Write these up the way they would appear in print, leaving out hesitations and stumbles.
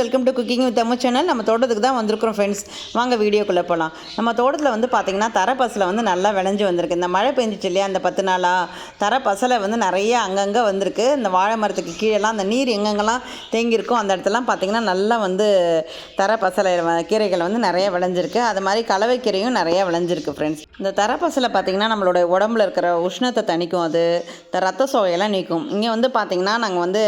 Welcome to cooking with Ammu channel. நம்ம தோட்டத்துக்கு தான் வந்திருக்கிறோம் ஃப்ரெண்ட்ஸ். வாங்க வீடியோக்குள்ளே போகலாம். நம்ம தோட்டத்தில் வந்து பார்த்திங்கன்னா தரப்பசலை வந்து நல்லா விளைஞ்சி வந்திருக்கு. இந்த மழை பெஞ்சிச்சு இல்லையா, அந்த 10 நாளாக தரப்பசலை வந்து நிறைய அங்கங்கே வந்திருக்கு. இந்த வாழை மரத்துக்கு கீழெல்லாம் அந்த நீர் எங்கெங்கெல்லாம் தேங்கியிருக்கும் அந்த இடத்துலாம் பார்த்திங்கன்னா நல்லா வந்து தரப்பசலை கீரைகள் வந்து நிறைய விளைஞ்சிருக்கு. அது மாதிரி கலவைக்கீரையும் நிறைய விளைஞ்சிருக்கு ஃப்ரெண்ட்ஸ். இந்த தரப்பசலை பார்த்திங்கன்னா நம்மளோட உடம்புல இருக்கிற உஷ்ணத்தை தணிக்கும், அது ரத்த சோகையெல்லாம் நீக்கும். இங்கே வந்து பார்த்திங்கன்னா நாங்கள் வந்து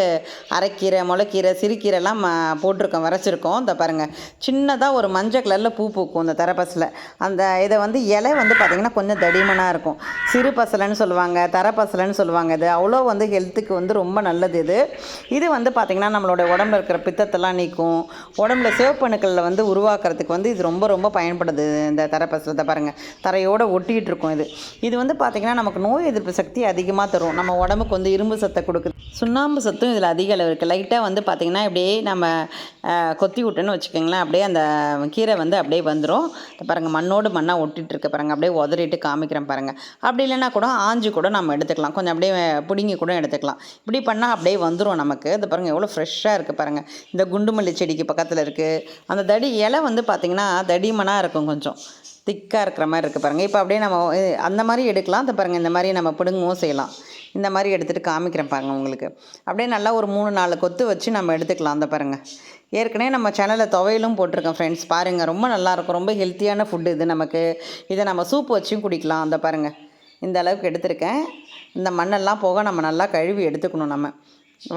அரைக்கீரை, முளைக்கீரை, சிறுகீரைலாம் போட்டிருக்கோம், வரைச்சிருக்கோம். இந்த பாருங்கள், சின்னதாக ஒரு மஞ்சள் கலரில் பூ பூக்கும் இந்த தரப்பசலை. அந்த இதை வந்து இலை வந்து பார்த்திங்கன்னா கொஞ்சம் தடிமனாக இருக்கும். சிறு பசலைன்னு சொல்லுவாங்க, தரப்பசலைன்னு சொல்லுவாங்க. இது அவ்வளோ வந்து ஹெல்த்துக்கு வந்து ரொம்ப நல்லது. இது வந்து பார்த்திங்கன்னா நம்மளோட உடம்புல இருக்கிற பித்தத்தெல்லாம் நீக்கும். உடம்புல சிவப்பணுக்களில் வந்து உருவாக்குறதுக்கு வந்து இது ரொம்ப ரொம்ப பயன்படுது. இந்த தரப்பசலை பாருங்கள், தரையோடு ஒட்டிகிட்டு இருக்கும். இது வந்து பார்த்திங்கன்னா நமக்கு நோய் எதிர்ப்பு சக்தி அதிகமாக தரும். நம்ம உடம்புக்கு வந்து இரும்பு சத்தை கொடுக்குது. சுண்ணாம்பு சத்தும் இதில் அதிக அளவு இருக்குது. லைட்டாக வந்து பார்த்திங்கன்னா இப்படியே நம்ம கொத்தி விட்டோன்னு வச்சுக்கோங்களேன், அப்படியே அந்த கீரை வந்து அப்படியே வந்துடும். பாருங்கள், மண்ணோடு மண்ணாக ஒட்டிகிட்டு பாருங்கள். அப்படியே உதறிட்டு காமிக்கிறேன் பாருங்கள். அப்படி இல்லைன்னா கூட ஆஞ்சி கூட நம்ம எடுத்துக்கலாம், கொஞ்சம் அப்படியே பிடுங்கி கூட எடுத்துக்கலாம். இப்படி பண்ணால் அப்படியே வந்துடும் நமக்கு. இது பாருங்கள் எவ்வளோ ஃப்ரெஷ்ஷாக இருக்குது பாருங்கள். இந்த குண்டுமல்லி செடிக்கு பக்கத்தில் இருக்குது. அந்த இலை வந்து பார்த்திங்கன்னா தடிமனாக இருக்கும், கொஞ்சம் திக்காக இருக்கிற மாதிரி இருக்குது பாருங்கள். இப்போ அப்படியே நம்ம அந்த மாதிரி எடுக்கலாம். அதை பாருங்கள், இந்த மாதிரி நம்ம பிடுங்கவும் செய்யலாம். இந்த மாதிரி எடுத்துகிட்டு காமிக்கிறேன் பாருங்கள் உங்களுக்கு. அப்படியே நல்லா ஒரு 3-4 கொத்து வச்சு நம்ம எடுத்துக்கலாம். அந்த பாருங்கள், ஏற்கனவே நம்ம சேனலில் துவையலும் போட்டிருக்கேன் ஃப்ரெண்ட்ஸ். பாருங்கள், ரொம்ப நல்லாயிருக்கும், ரொம்ப ஹெல்த்தியான ஃபுட்டு இது நமக்கு. இதை நம்ம சூப் வச்சும் குடிக்கலாம். அந்த பாருங்கள், இந்த அளவுக்கு எடுத்திருக்கேன். இந்த மண்ணெல்லாம் போக நம்ம நல்லா கழுவி எடுத்துக்கணும். நம்ம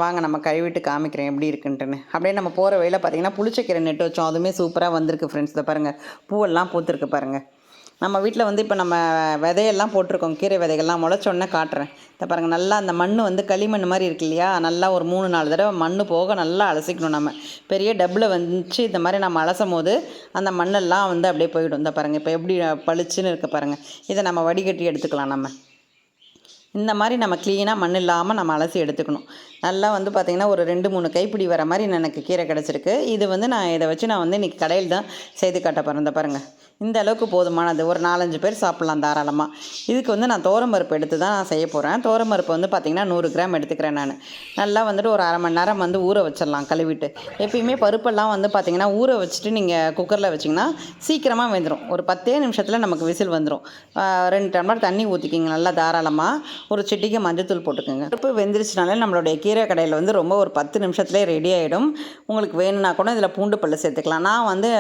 வாங்க நம்ம கழுவிட்டு காமிக்கிறேன் எப்படி இருக்குன்ட்டுன்னு. அப்படியே நம்ம போகிற வழியில் பார்த்திங்கன்னா புளிச்சக்கீரை நெட்டு வச்சோம், அதுவுமே சூப்பராக வந்திருக்கு ஃப்ரெண்ட்ஸ். இதை பாருங்கள், பூவெல்லாம் பூத்துருக்கு பாருங்கள். நம்ம வீட்டில் வந்து இப்போ நம்ம விதையெல்லாம் போட்டிருக்கோம், கீரை விதைகள்லாம் முளைச்சோன்னே காட்டுறேன். இதை பாருங்கள், நல்லா அந்த மண் வந்து களிமண் மாதிரி இருக்கு இல்லையா, நல்லா ஒரு 3-4 தடவை மண் போக நல்லா அலசிக்கணும். நம்ம பெரிய டப்பில் வந்துச்சு இந்த மாதிரி நம்ம அலசும் போது அந்த மண்ணெல்லாம் வந்து அப்படியே போயிடும். இந்த பாருங்கள், இப்போ எப்படி பளிச்சுன்னு இருக்க பாருங்கள். இதை நம்ம வடிகட்டி எடுத்துக்கலாம். நம்ம இந்த மாதிரி நம்ம க்ளீனாக மண் இல்லாமல் நம்ம அலசி எடுத்துக்கணும். நல்லா வந்து பார்த்திங்கன்னா ஒரு 2-3 கைப்பிடி வர மாதிரி எனக்கு கீரை கிடச்சிருக்கு. இது வந்து இதை வச்சு நான் வந்து இன்றைக்கி கடையில் தான் செய்து காட்ட போகிறேன். இந்த பாருங்கள், இந்த அளவுக்கு போதுமானது, ஒரு 4-5 பேர் சாப்பிட்லாம் தாராளமாக. இதுக்கு வந்து நான் தோரம்பருப்பு எடுத்து தான் நான் செய்ய போகிறேன். தோரம்பருப்பு வந்து பார்த்திங்கன்னா 100 கிராம் எடுத்துக்கிறேன் நான். நல்லா வந்துட்டு ஒரு அரை மணி நேரம் வந்து ஊற வச்சிடலாம் கழுவிட்டு. எப்பயுமே பருப்பெல்லாம் வந்து பார்த்திங்கன்னா ஊற வச்சுட்டு நீங்கள் குக்கரில் வச்சிங்கன்னா சீக்கிரமாக வெந்துடும். ஒரு 10 நிமிஷத்தில் நமக்கு விசில் வந்துடும். 2 டம்ளர் தண்ணி ஊற்றிக்கிங்க நல்லா தாராளமாக. ஒரு சிட்டிக்கு மஞ்சத்தூள் போட்டுக்கோங்க. பருப்பு வெந்துருச்சுனாலே நம்மளுடைய கீரை கடையில் வந்து ரொம்ப ஒரு 10 நிமிஷத்துலேயே ரெடி ஆகிடும். உங்களுக்கு வேணும்னா கூட இதில் பூண்டு பல்லு சேர்த்துக்கலாம். நான் வந்து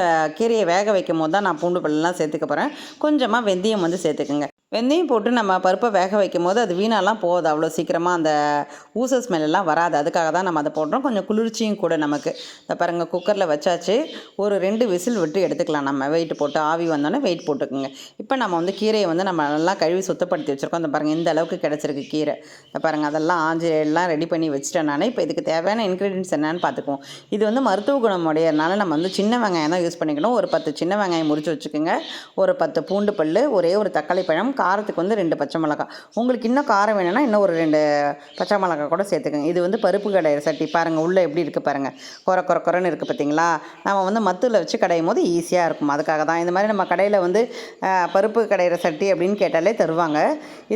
கீரையை வேக வைக்கும் போது தான் நான் பூண்டு பல்லாம் சேர்த்துக்க போகிறேன். கொஞ்சமாக வெந்தயம் வந்து சேர்த்துக்குங்க. வெந்தயம் போட்டு நம்ம பருப்பை வேக வைக்கும் போது அது வீணாலாம் போகுது, அவ்வளோ சீக்கிரமாக அந்த ஊச ஸ்மெல்லாம் வராது. அதுக்காக தான் நம்ம அதை போடுறோம். கொஞ்சம் குளிர்ச்சியும் கூட நமக்கு. இந்த பாருங்கள், குக்கரில் வச்சாச்சு. ஒரு 2 விசில் விட்டு எடுத்துக்கலாம். நம்ம வெயிட் போட்டு ஆவி வந்தோடனே வெயிட் போட்டுக்குங்க. இப்போ நம்ம வந்து கீரையை வந்து நம்ம நல்லா கழுவி சுத்தப்படுத்தி வச்சுருக்கோம். இந்த பாருங்கள், இந்த அளவுக்கு கிடச்சிருக்கு கீரை. இந்த பாருங்கள், அதெல்லாம் ஆஞ்சி எல்லாம் ரெடி பண்ணி வச்சுட்டேன் நான். இப்போ இதுக்கு தேவையான இன்க்ரீடியன்ஸ் என்னென்னு பார்த்துக்குவோம். இது வந்து மருத்துவ குணம் உடையறனால நம்ம வந்து சின்ன வெங்காயம் தான் யூஸ் பண்ணிக்கணும். ஒரு 10 சின்ன வெங்காயம் முறித்து வச்சுக்கோங்க. ஒரு 10 பூண்டு பல், ஒரே ஒரு தக்காளி பழம், காரத்துக்கு வந்து 2 பச்சை மிளகாய். உங்களுக்கு இன்னும் காரம் வேணும்னா இன்னும் ஒரு 2 பச்சை மிளகாய் கூட சேர்த்துக்கோங்க. இது வந்து பருப்பு கடையிற சட்டி. பாருங்கள், உள்ளே எப்படி இருக்குது பாருங்கள், குறன்னு இருக்குது பார்த்தீங்களா. நம்ம வந்து மத்தில் வச்சு கடையும் போது ஈஸியாக இருக்கும். அதுக்காக தான் இந்த மாதிரி நம்ம கடையில் வந்து பருப்பு கடையிற சட்டி அப்படின்னு கேட்டாலே தருவாங்க.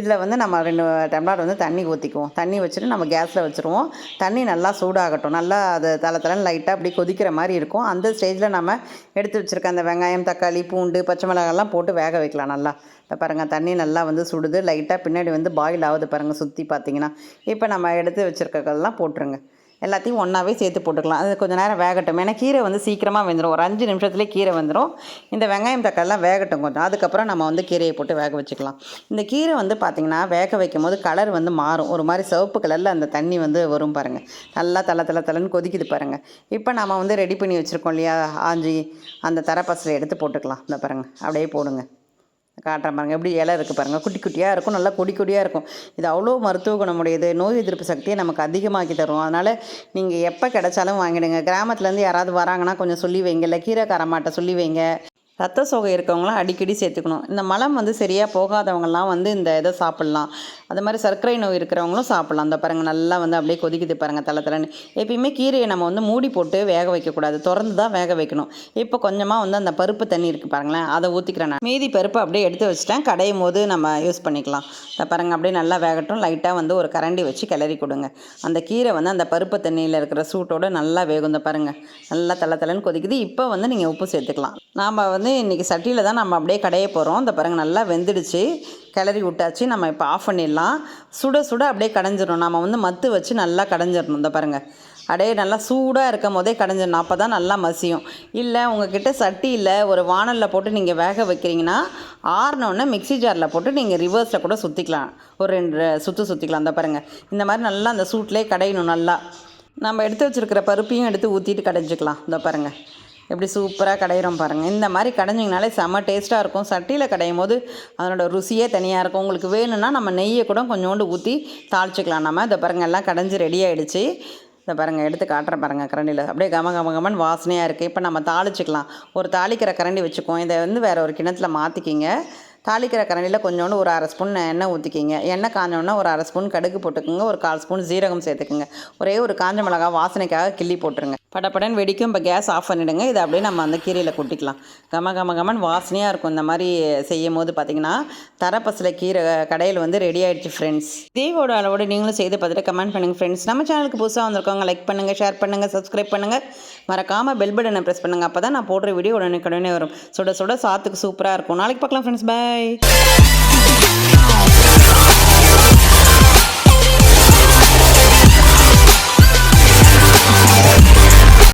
இதில் வந்து நம்ம 2 டம்ளர் வந்து தண்ணி ஊற்றிக்குவோம். தண்ணி வச்சுட்டு நம்ம கேஸில் வச்சுருவோம். தண்ணி நல்லா சூடாகட்டும். நல்லா அது தலைன்னு லைட்டாக அப்படி கொதிக்கிற மாதிரி இருக்கும். அந்த ஸ்டேஜில் நம்ம எடுத்து வச்சுருக்க அந்த வெங்காயம், தக்காளி, பூண்டு, பச்சை மிளகாய்லாம் போட்டு வேக வைக்கலாம். நல்லா பாருங்கள், தண்ணி நல்லா வந்து சுடுது. லைட்டாக பின்னாடி வந்து பாயில் ஆகுது பாருங்கள், சுற்றி பார்த்தீங்கன்னா. இப்போ நம்ம எடுத்து வச்சுருக்கிறதெல்லாம் போட்டுருங்க. எல்லாத்தையும் ஒன்றாவே சேர்த்து போட்டுக்கலாம். அது கொஞ்சம் நேரம் வேகட்டும். ஏன்னா கீரை வந்து சீக்கிரமாக வெந்துடும். ஒரு 5 நிமிஷத்துலேயே கீரை வெந்துடும். இந்த வெங்காயம் தக்காளிலாம் வேகட்டும் கொஞ்சம். அதுக்கப்புறம் நம்ம வந்து கீரையை போட்டு வேக வச்சுக்கலாம். இந்த கீரை வந்து பார்த்திங்கன்னா வேக வைக்கும் போது கலர் வந்து மாறும். ஒரு மாதிரி சிவப்பு கலரில் அந்த தண்ணி வந்து வரும் பாருங்கள். நல்லா தலை கொதிக்குது பாருங்கள். இப்போ நம்ம வந்து ரெடி பண்ணி வச்சுருக்கோம் இல்லையா ஆஞ்சி, அந்த தரப்பசலை எடுத்து போட்டுக்கலாம். இந்த பாருங்கள், அப்படியே போடுங்க. காட்டுறேன் பாருங்கள், எப்படி இலை இருக்குது பாருங்கள், குட்டி குட்டியாக இருக்கும், நல்லா கொடியாக இருக்கும். இது அவ்வளோ மருத்துவ குணமுடையது. நோய் எதிர்ப்பு சக்தியை நமக்கு அதிகமாக்கி தரும். அதனால் நீங்கள் எப்போ கிடைச்சாலும் வாங்கிடுங்க. கிராமத்துலேருந்து யாராவது வராங்கன்னா கொஞ்சம் சொல்லி வைங்க, இல்லை கீரைக்காரமாட்ட சொல்லி வைங்க. ரத்த சோகை இருக்கவங்களாம் அடிக்கடி சேர்த்துக்கணும். இந்த மலம் வந்து சரியாக போகாதவங்கலாம் வந்து இந்த இதை சாப்பிட்லாம். அது மாதிரி சர்க்கரை நோய் இருக்கிறவங்களும் சாப்பிட்லாம். அந்த பாருங்கள் நல்லா வந்து அப்படியே கொதிக்குது பாருங்கள் தலை தலைன்னு. எப்பயுமே கீரையை நம்ம வந்து மூடி போட்டு வேக வைக்கக்கூடாது, திறந்து தான் வேக வைக்கணும். இப்போ கொஞ்சமாக வந்து அந்த பருப்பு தண்ணி இருக்குது பாருங்களேன், அதை ஊற்றிக்கிறேன் நான். மீதி பருப்பு அப்படியே எடுத்து வச்சுட்டேன், கடையும் போது நம்ம யூஸ் பண்ணிக்கலாம். இந்த பாருங்கள் அப்படியே நல்லா வேகட்டும். லைட்டாக வந்து ஒரு கரண்டி வச்சு கிளறி கொடுங்க. அந்த கீரை வந்து அந்த பருப்பு தண்ணியில் இருக்கிற சூட்டோடு நல்லா வேகும். இந்த பாருங்கள் நல்லா தலை தலைன்னு கொதிக்குது. இப்போ வந்து நீங்கள் உப்பு சேர்த்துக்கலாம். நாம் வந்து இன்றைக்கி சட்டியில் தான் நம்ம அப்படியே கடைய போகிறோம். இந்த பாருங்கள் நல்லா வெந்துடுச்சு, கிளறி விட்டாச்சு. நம்ம இப்போ ஆஃப் பண்ணிடலாம். சுட சுட அப்படியே கடைஞ்சிடணும். நம்ம வந்து மத்து வச்சு நல்லா கடைஞ்சிடணும். இந்த பாருங்கள் அப்படியே நல்லா சூடாக இருக்கும் போதே கடைஞ்சிடணும். அப்போ தான் நல்லா மசியும். இல்லை உங்ககிட்ட சட்டி இல்லை, ஒரு வானலில் போட்டு நீங்கள் வேக வைக்கிறீங்கன்னா ஆறினோடனே மிக்ஸி ஜாரில் போட்டு நீங்கள் ரிவர்ஸில் கூட சுற்றிக்கலாம். ஒரு 2 சுற்று சுற்றிக்கலாம். இந்த பாருங்கள் இந்த மாதிரி நல்லா அந்த சூட்லேயே கடையணும். நல்லா நம்ம எடுத்து வச்சுருக்கிற பருப்பையும் எடுத்து ஊற்றிட்டு கடைஞ்சிக்கலாம். இந்த பாருங்கள் எப்படி சூப்பராக கடையிறோம் பாருங்கள். இந்த மாதிரி கடைஞ்சிங்கனாலே செம்ம டேஸ்ட்டாக இருக்கும். சட்டியில் கடையும் போது அதனோட ருசியே தனியாக இருக்கும். உங்களுக்கு வேணும்னா நம்ம நெய்யை கூட கொஞ்சோண்டு ஊற்றி தாளிச்சிக்கலாம். நம்ம இதை பாருங்கள் எல்லாம் கடைஞ்சி ரெடி ஆகிடுச்சு. இதை பாருங்கள் எடுத்து காட்டுறேன் பாருங்கள் கரண்டியில் அப்படியே கமகமன்னு வாசனையாக இருக்குது. இப்போ நம்ம தாளிச்சிக்கலாம். ஒரு தாளிக்கிற கரண்டி வச்சுக்குவோம். இதை வந்து வேறு ஒரு கிணத்துல மாற்றிக்கிங்க. தாளிக்கிற கரண்டியில் கொஞ்சோண்டு ஒரு 1/2 ஸ்பூன் எண்ணெய் ஊற்றிக்கிங்க. எண்ணெய் காஞ்சோன்னா ஒரு 1/2 ஸ்பூன் கடுகு போட்டுக்குங்க. ஒரு 1/4 ஸ்பூன் ஜீரகம் சேர்த்துக்குங்க. ஒரே ஒரு காஞ்ச மிளகா வாசனைக்காக கிள்ளி போட்டுருங்க. படப்படன்னு வெடிக்கும். இப்போ கேஸ் ஆஃப் பண்ணிவிடுங்க. இதை அப்படியே நம்ம அந்த கீரையில் கொட்டிக்கலாம். கமகமன்னு வாசனையாக இருக்கும். இந்த மாதிரி செய்யும் போது பார்த்திங்கன்னா தரப்பசலை கீரை கடையில் வந்து ரெடி ஆகிடுச்சு ஃப்ரெண்ட்ஸ். இதேவோட அளவோடு நீங்களும் செய்து பார்த்துட்டு கமெண்ட் பண்ணுங்கள் ஃப்ரெண்ட்ஸ். நம்ம சேனலுக்கு புதுசாக வந்திருக்கவங்க லைக் பண்ணுங்கள், ஷேர் பண்ணுங்கள், சப்ஸ்கிரைப் பண்ணுங்கள். மறக்காமல் பெல் பட்டனை ப்ரெஸ் பண்ணுங்கள். அப்போ தான் நான் போடுற வீடியோ உடனே வரும். சுட சுட சாத்துக்கு சூப்பராக இருக்கும். நாளைக்கு பார்க்கலாம் ஃப்ரெண்ட்ஸ். பாய்.